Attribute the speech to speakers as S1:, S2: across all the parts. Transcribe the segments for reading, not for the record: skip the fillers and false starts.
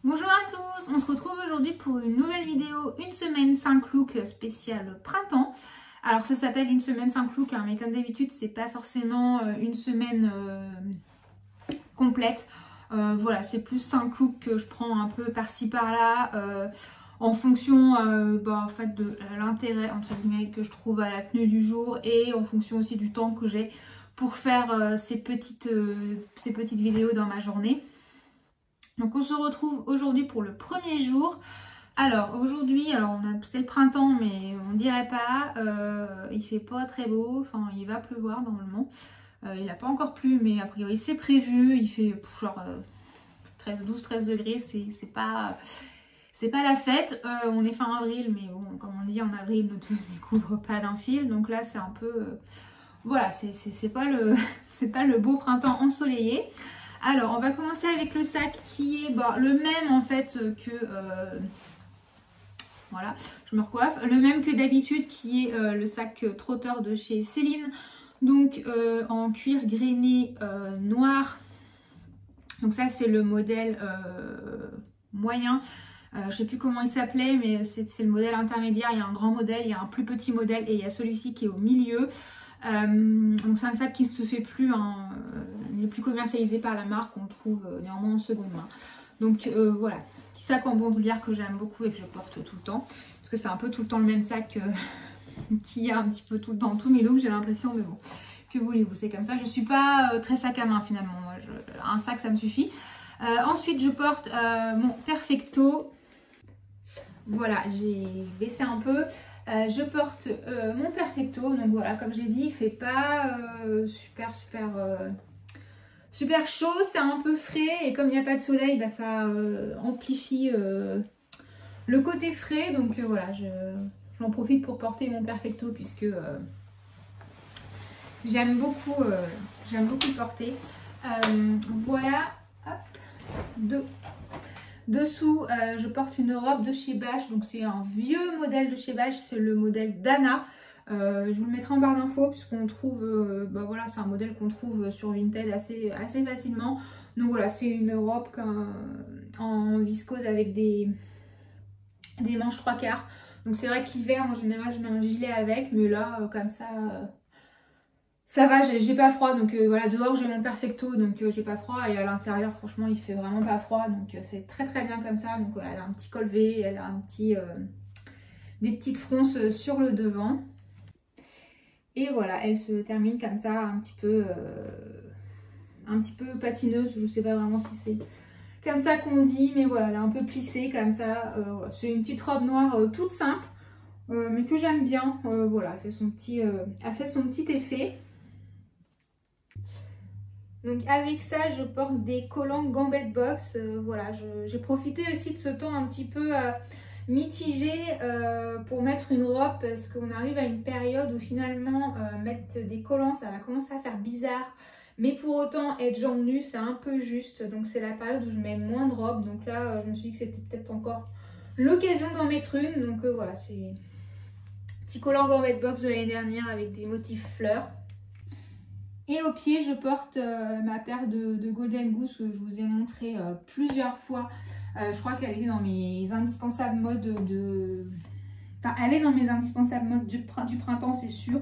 S1: Bonjour à tous, on se retrouve aujourd'hui pour une nouvelle vidéo, une semaine 5 looks spécial printemps. Alors ça s'appelle une semaine 5 looks, hein, mais comme d'habitude c'est pas forcément une semaine complète. Voilà, c'est plus 5 looks que je prends un peu par-ci par-là en fonction en fait, de l'intérêt entre guillemets que je trouve à la tenue du jour et en fonction aussi du temps que j'ai pour faire ces petites vidéos dans ma journée. Donc on se retrouve aujourd'hui pour le premier jour. Alors aujourd'hui, c'est le printemps mais on dirait pas, il fait pas très beau, enfin il va pleuvoir normalement. Il n'a pas encore plu mais a priori c'est prévu, il fait genre 12-13 degrés, c'est pas la fête. On est fin avril mais bon comme on dit en avril ne te découvre pas d'un fil, donc là c'est un peu, voilà, c'est pas le beau printemps ensoleillé. Alors, on va commencer avec le sac qui est le même en fait que... voilà, je me recoiffe. Le même que d'habitude qui est le sac trotteur de chez Céline. Donc, en cuir grainé noir. Donc ça, c'est le modèle moyen. Je ne sais plus comment il s'appelait, mais c'est le modèle intermédiaire. Il y a un grand modèle, il y a un plus petit modèle et il y a celui-ci qui est au milieu. Donc c'est un sac qui ne se fait plus, hein, n'est plus commercialisé par la marque, on le trouve néanmoins en seconde main. Donc voilà, petit sac en bandoulière que j'aime beaucoup et que je porte tout le temps. Parce que c'est un peu tout le temps le même sac qui a un petit peu tout dans tous mes looks, j'ai l'impression, mais bon, que voulez-vous, c'est comme ça. Je ne suis pas très sac à main finalement, moi, un sac ça me suffit. Ensuite je porte mon Perfecto. Voilà, j'ai baissé un peu. Je porte mon Perfecto, donc voilà, comme j'ai dit, il fait pas super chaud, c'est un peu frais et comme il n'y a pas de soleil, ça amplifie le côté frais, donc voilà, j'en profite pour porter mon Perfecto puisque j'aime beaucoup le porter. Voilà, hop, dessous, je porte une robe de chez Bache, donc c'est un vieux modèle de chez Bache, c'est le modèle Dana. Je vous le mettrai en barre d'infos puisqu'on trouve, voilà, c'est un modèle qu'on trouve sur Vinted assez facilement. Donc voilà, c'est une robe en viscose avec des manches 3/4. Donc c'est vrai que l'hiver, en général, je mets un gilet avec, mais là, comme ça va, j'ai pas froid, donc voilà, dehors j'ai mon Perfecto, donc j'ai pas froid, et à l'intérieur franchement il fait vraiment pas froid, donc c'est très bien comme ça. Donc voilà, elle a un petit col V, elle a des petites fronces sur le devant, et voilà, elle se termine comme ça, un petit peu patineuse, je sais pas vraiment si c'est comme ça qu'on dit, mais voilà, elle est un peu plissée comme ça. Voilà. C'est une petite robe noire toute simple, mais que j'aime bien. Voilà, elle fait son petit effet. Donc avec ça, je porte des collants Gambette Box. Voilà, j'ai profité aussi de ce temps un petit peu mitigé pour mettre une robe parce qu'on arrive à une période où finalement mettre des collants, ça va commencer à faire bizarre. Mais pour autant, être jambes nues, c'est un peu juste. Donc c'est la période où je mets moins de robes. Donc là, je me suis dit que c'était peut-être encore l'occasion d'en mettre une. Donc voilà, c'est petit collant Gambette Box de l'année dernière avec des motifs fleurs. Et au pied, je porte ma paire de Golden Goose que je vous ai montré plusieurs fois. Je crois qu'elle était dans mes indispensables modes Enfin, elle est dans mes indispensables modes du printemps, c'est sûr.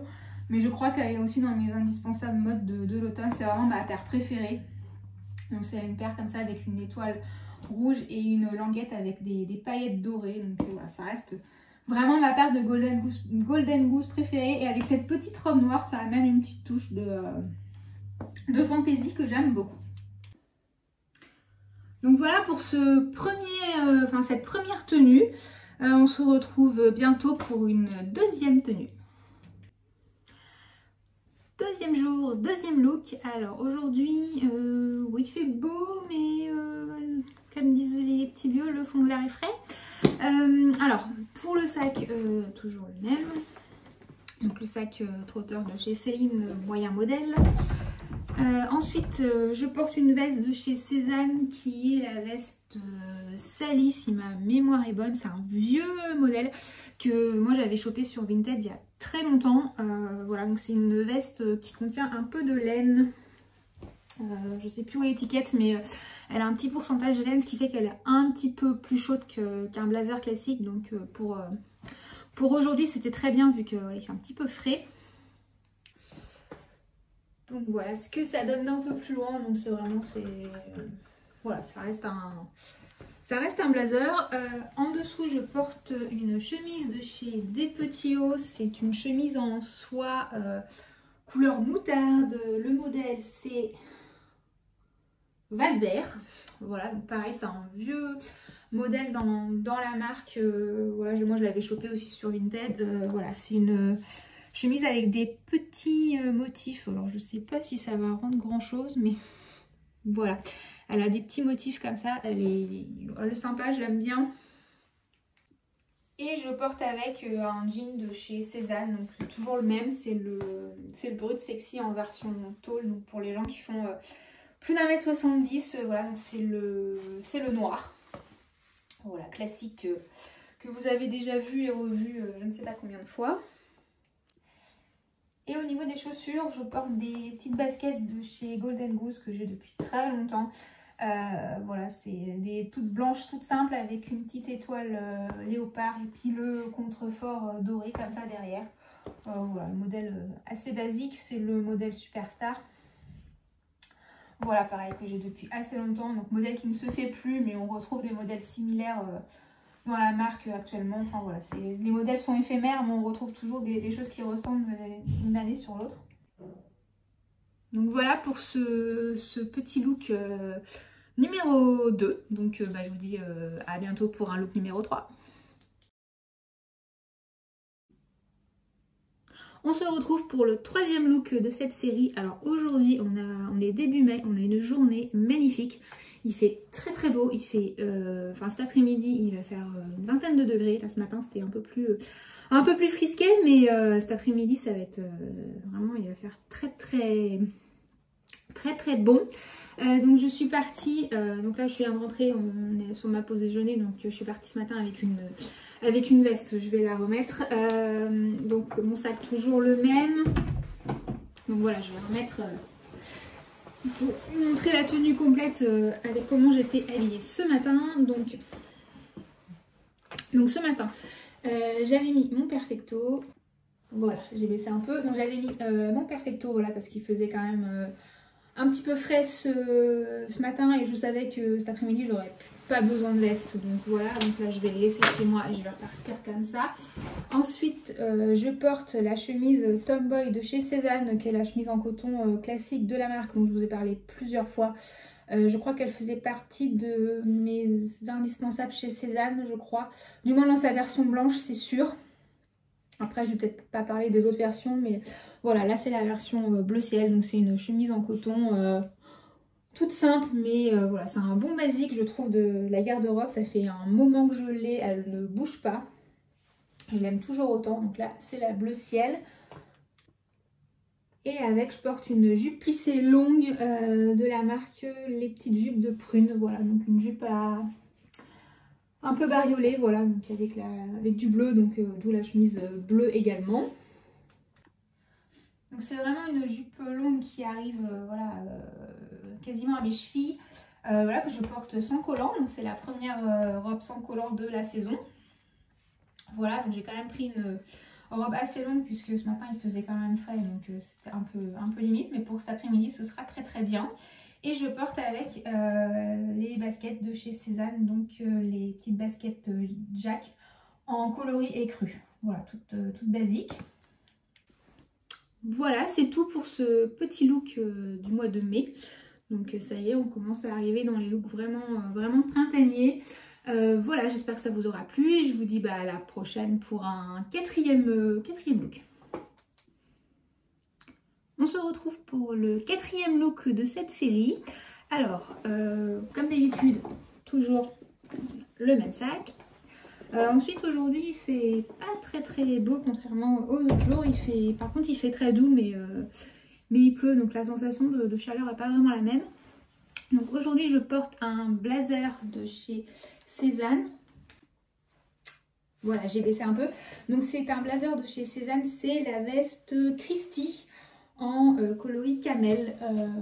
S1: Mais je crois qu'elle est aussi dans mes indispensables modes de l'automne. C'est vraiment ma paire préférée. Donc c'est une paire comme ça avec une étoile rouge et une languette avec des paillettes dorées. Donc voilà, ça reste vraiment ma paire de Golden Goose préférée. Et avec cette petite robe noire, ça amène une petite touche de fantaisie que j'aime beaucoup. Donc voilà pour cette première tenue. On se retrouve bientôt pour une deuxième tenue. Deuxième jour, deuxième look. Alors aujourd'hui, il fait beau, mais comme disent les petits vieux, le fond de l'air est frais. Alors pour le sac, toujours le même. Donc le sac trotteur de chez Céline, moyen modèle. Ensuite, je porte une veste de chez Cézanne qui est la veste Sally, si ma mémoire est bonne. C'est un vieux modèle que moi j'avais chopé sur Vinted il y a très longtemps. Voilà, donc c'est une veste qui contient un peu de laine. Je sais plus où est l'étiquette, mais elle a un petit pourcentage de laine, ce qui fait qu'elle est un petit peu plus chaude qu'un blazer classique. Donc pour aujourd'hui, c'était très bien vu qu'il fait un petit peu frais. Donc voilà ce que ça donne d'un peu plus loin. Donc c'est vraiment, voilà, ça reste un blazer. En dessous, je porte une chemise de chez Despetio. C'est une chemise en soie couleur moutarde. Le modèle, c'est Valbert. Voilà, donc pareil, c'est un vieux modèle dans la marque. Voilà, moi je l'avais chopé aussi sur Vinted. Voilà, c'est une chemise avec des petits motifs. Alors je sais pas si ça va rendre grand chose, mais voilà. Elle a des petits motifs comme ça. Elle est sympa, je l'aime bien. Et je porte avec un jean de chez Cézanne. Donc c'est toujours le même. C'est le Brut Sexy en version tôle. Donc pour les gens qui font plus d'1m70. Voilà, donc c'est le noir. Voilà, classique que vous avez déjà vu et revu je ne sais pas combien de fois. Et au niveau des chaussures, je porte des petites baskets de chez Golden Goose que j'ai depuis très longtemps. Voilà, c'est des toutes blanches, toutes simples avec une petite étoile léopard et puis le contrefort doré comme ça derrière. Voilà, le modèle assez basique, c'est le modèle Superstar. Voilà, pareil, que j'ai depuis assez longtemps. Donc modèle qui ne se fait plus, mais on retrouve des modèles similaires dans la marque actuellement. Enfin voilà, les modèles sont éphémères, mais on retrouve toujours des choses qui ressemblent d'une année sur l'autre. Donc voilà pour ce petit look numéro 2. Donc je vous dis à bientôt pour un look numéro 3. On se retrouve pour le 3e look de cette série. Alors aujourd'hui, on est début mai, on a une journée magnifique. Il fait très très beau, il fait, cet après-midi il va faire une vingtaine de degrés. Là ce matin c'était un peu plus frisqué, mais cet après-midi ça va être vraiment, il va faire très bon. Donc je suis partie, donc là je viens de rentrer, on est sur ma pause déjeuner, donc je suis partie ce matin avec une veste, je vais la remettre. Donc mon sac toujours le même. Donc voilà, je vais remettre pour vous montrer la tenue complète avec comment j'étais habillée ce matin. Donc ce matin, j'avais mis mon perfecto. Voilà, j'ai baissé un peu. Donc j'avais mis mon perfecto, voilà, parce qu'il faisait quand même un petit peu frais ce matin et je savais que cet après-midi j'aurais pas besoin de veste, donc voilà. Donc là je vais le laisser chez moi et je vais repartir comme ça. Ensuite je porte la chemise Tomboy de chez Cézanne, qui est la chemise en coton classique de la marque dont je vous ai parlé plusieurs fois. Je crois qu'elle faisait partie de mes indispensables chez Cézanne, je crois, du moins dans sa version blanche, c'est sûr. Après, je vais peut-être pas parler des autres versions, mais voilà, là c'est la version bleu ciel. Donc c'est une chemise en coton toute simple, mais voilà, c'est un bon basique, je trouve, de la garde-robe. Ça fait un moment que je l'ai, elle ne bouge pas. Je l'aime toujours autant. Donc là, c'est la bleu ciel. Et avec, je porte une jupe plissée longue de la marque Les Petites Jupes de Prune. Voilà, donc une jupe un peu bariolée, voilà, donc avec du bleu, donc d'où la chemise bleue également. Donc c'est vraiment une jupe longue qui arrive voilà, quasiment à mes chevilles, voilà, que je porte sans collant. Donc c'est la première robe sans collant de la saison. Voilà, donc j'ai quand même pris une robe assez longue puisque ce matin il faisait quand même frais, donc c'était un peu limite, mais pour cet après-midi ce sera très bien. Et je porte avec les baskets de chez Cézanne, donc les petites baskets Jack en coloris écru. Voilà, toutes basiques. Voilà, c'est tout pour ce petit look du mois de mai. Donc ça y est, on commence à arriver dans les looks vraiment printaniers. Voilà, j'espère que ça vous aura plu et je vous dis à la prochaine pour un quatrième look. On se retrouve pour le 4e look de cette série. Alors, comme d'habitude, toujours le même sac. Ensuite, aujourd'hui, il fait pas très beau, contrairement aux autres jours. Par contre, il fait très doux, mais il pleut, donc la sensation de chaleur n'est pas vraiment la même. Donc aujourd'hui, je porte un blazer de chez Cézanne. Voilà, j'ai baissé un peu. Donc c'est un blazer de chez Cézanne, c'est la veste Christie en coloris camel.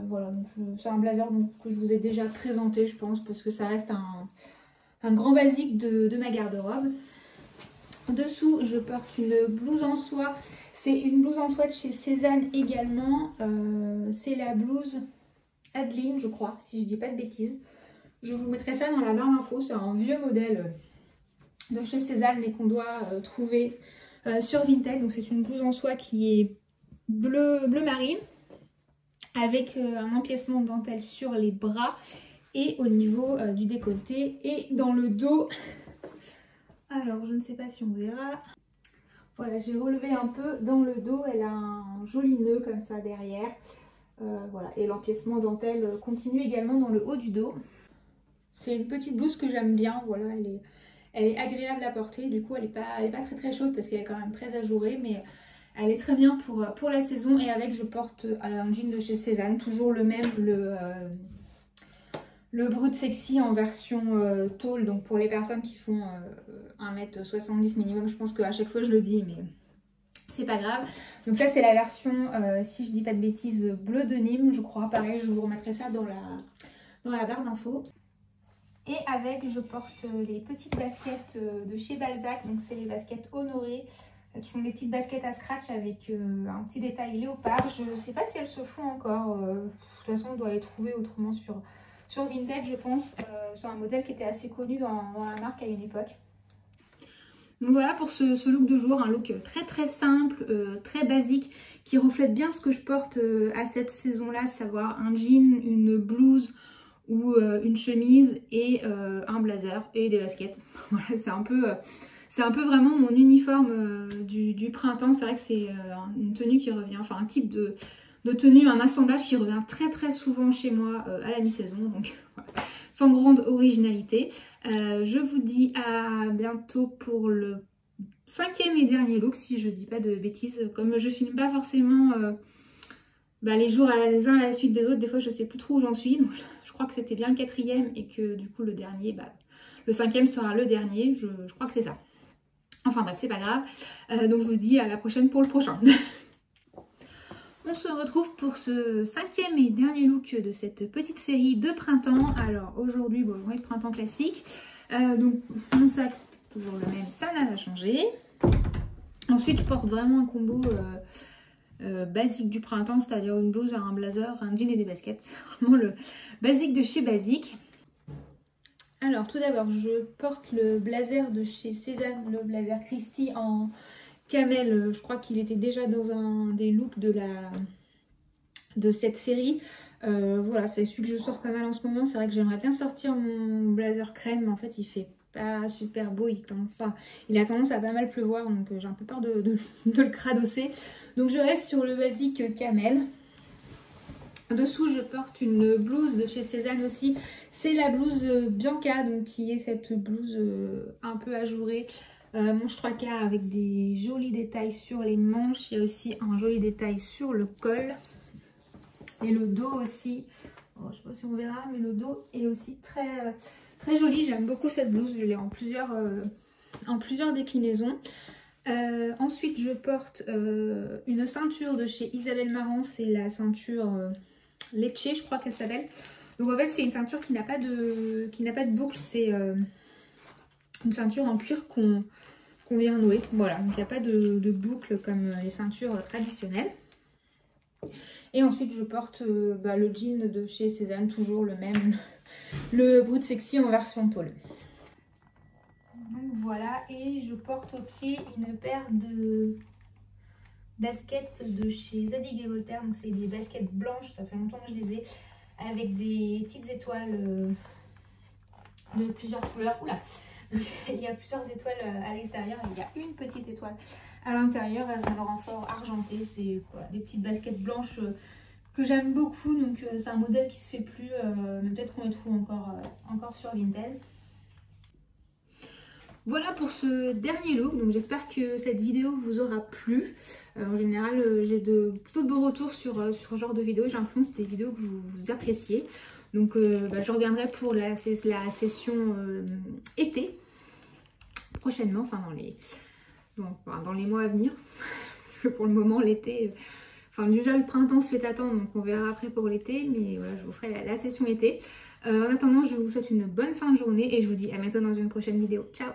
S1: Voilà, donc c'est un blazer donc, que je vous ai déjà présenté, je pense, parce que ça reste un grand basique de ma garde-robe. Dessous, je porte une blouse en soie. C'est une blouse en soie de chez Cézanne également. C'est la blouse Adeline, je crois, si je dis pas de bêtises. Je vous mettrai ça dans la barre d'infos. C'est un vieux modèle de chez Cézanne, mais qu'on doit trouver sur Vinted. Donc c'est une blouse en soie qui est bleu marine, avec un empiècement de dentelle sur les bras et au niveau du décolleté. Et dans le dos, alors je ne sais pas si on verra, voilà, j'ai relevé un peu dans le dos, elle a un joli nœud comme ça derrière. Voilà, et l'empiècement dentelle continue également dans le haut du dos. C'est une petite blouse que j'aime bien, voilà, elle est agréable à porter, du coup elle est pas très chaude parce qu'elle est quand même très ajourée, mais elle est très bien pour la saison. Et avec, je porte un jean de chez Cézanne, toujours le même, le Brut Sexy en version tôle, donc pour les personnes qui font 1m70 minimum. Je pense qu'à chaque fois je le dis, mais c'est pas grave. Donc ça c'est la version, si je dis pas de bêtises, bleu de Nîmes, je crois. Pareil, je vous remettrai ça dans la barre d'infos. Et avec, je porte les petites baskets de chez Balzac, donc c'est les baskets Honoré, qui sont des petites baskets à scratch avec un petit détail léopard. Je ne sais pas si elles se font encore, de toute façon on doit les trouver autrement sur Vinted, je pense. C'est un modèle qui était assez connu dans la marque à une époque. Donc voilà pour ce look de jour, un look très simple, très basique, qui reflète bien ce que je porte à cette saison-là, savoir un jean, une blouse ou une chemise et un blazer et des baskets. Voilà, c'est un peu vraiment mon uniforme du printemps. C'est vrai que c'est une tenue qui revient, enfin un type de tenue, un assemblage qui revient très souvent chez moi à la mi-saison. Donc voilà, sans grande originalité. Je vous dis à bientôt pour le 5e et dernier look, si je dis pas de bêtises. Comme je filme pas forcément les jours les uns à la suite des autres, des fois je sais plus trop où j'en suis. Donc je crois que c'était bien le 4e et que du coup le dernier, le 5e sera le dernier. Je crois que c'est ça. Enfin bref, c'est pas grave. Donc je vous dis à la prochaine pour le prochain. On se retrouve pour ce 5e et dernier look de cette petite série de printemps. Alors aujourd'hui, bon, ouais, printemps classique. Donc mon sac, toujours le même, ça n'a pas changé. Ensuite, je porte vraiment un combo basique du printemps, c'est-à-dire une blouse, un blazer, un jean et des baskets. C'est vraiment le basique de chez Basique. Alors tout d'abord, je porte le blazer de chez Cézanne, le blazer Christie en camel. Je crois qu'il était déjà dans un des looks de cette série. Voilà, c'est celui que je sors pas mal en ce moment. C'est vrai que j'aimerais bien sortir mon blazer crème, mais en fait il fait pas super beau, il a tendance à pas mal pleuvoir, donc j'ai un peu peur de le cradosser. Donc je reste sur le basique camel. Dessous, je porte une blouse de chez Cézanne aussi. C'est la blouse Bianca, donc qui est cette blouse un peu ajourée. Manche 3/4 avec des jolis détails sur les manches. Il y a aussi un joli détail sur le col. Et le dos aussi. Oh, je ne sais pas si on verra, mais le dos est aussi très joli. J'aime beaucoup cette blouse. Je l'ai en plusieurs déclinaisons. Ensuite, je porte une ceinture de chez Isabelle Marant. C'est la ceinture Lecce, je crois qu'elle s'appelle. Donc en fait, c'est une ceinture qui n'a pas de boucle. C'est une ceinture en cuir qu'on vient nouer. Voilà, donc il n'y a pas de boucle comme les ceintures traditionnelles. Et ensuite, je porte le jean de chez Cézanne, toujours le même, le Brut Sexy en version tôle. Donc voilà, et je porte au pied une paire de baskets de chez Zadig & Voltaire. Donc c'est des baskets blanches, ça fait longtemps que je les ai, avec des petites étoiles de plusieurs couleurs. Oula, il y a plusieurs étoiles à l'extérieur et il y a une petite étoile à l'intérieur. Elles ont le renfort argenté. C'est voilà, des petites baskets blanches que j'aime beaucoup. Donc c'est un modèle qui se fait plus, mais peut-être qu'on les trouve encore sur Vinted. Voilà pour ce dernier look, donc j'espère que cette vidéo vous aura plu. En général, j'ai plutôt de beaux retours sur ce genre de vidéo. J'ai l'impression que c'était des vidéos que vous appréciez. Donc je reviendrai pour la session été, prochainement, enfin dans les mois à venir. Parce que pour le moment, l'été, Enfin déjà le printemps se fait attendre, donc on verra après pour l'été, mais voilà, je vous ferai la session été. En attendant, je vous souhaite une bonne fin de journée et je vous dis à bientôt dans une prochaine vidéo. Ciao!